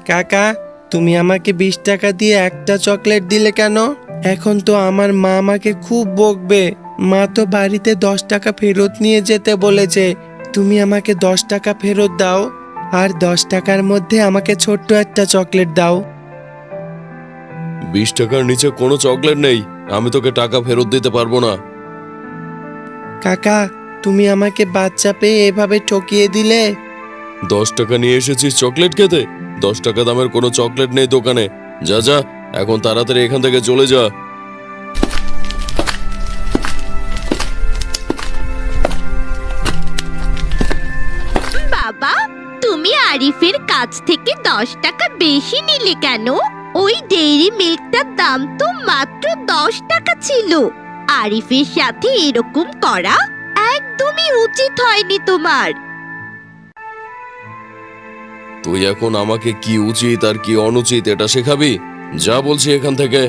কাকা, তুমি আমাকে 20 টাকা দিয়ে একটা চকলেট দিলে কেন? এখন তো আমার মা আমাকে খুব বকবে। মা তো বাড়িতে 10 টাকা ফেরত নিয়ে যেতে বলেছে। তুমি আমাকে 10 টাকা ফেরত দাও, আর 10 টাকার মধ্যে আমাকে ছোট্ট একটা চকলেট দাও। 20 টাকার নিচে কোনো চকলেট নেই। আমি তোকে টাকা ফেরত দিতে পারবো না। কাকা, তুমি আমাকে বাচ্চা পেয়ে এভাবে ঠকিয়ে দিলে। 10 টাকা নিয়ে এসেছিস চকলেট খেতে? 10 টাকা দামের কোনো চকলেট নেই দোকানে। যা যা, এখন তাড়াতাড়ি এখান থেকে চলে যা। বাবা, তুমি আরিফের কাছ থেকে 10 টাকা বেশি নিলে কেন? ওই ডেইরি মিল্কটার দাম তো মাত্র 10 টাকা ছিল। আরিফের সাথে এরকম করা একদমই উচিত হয়নি তোমার। তুই এখন আমাকে কি উচিত আর কি অনুচিত এটা শেখাবি? যা বলছি এখান থেকে।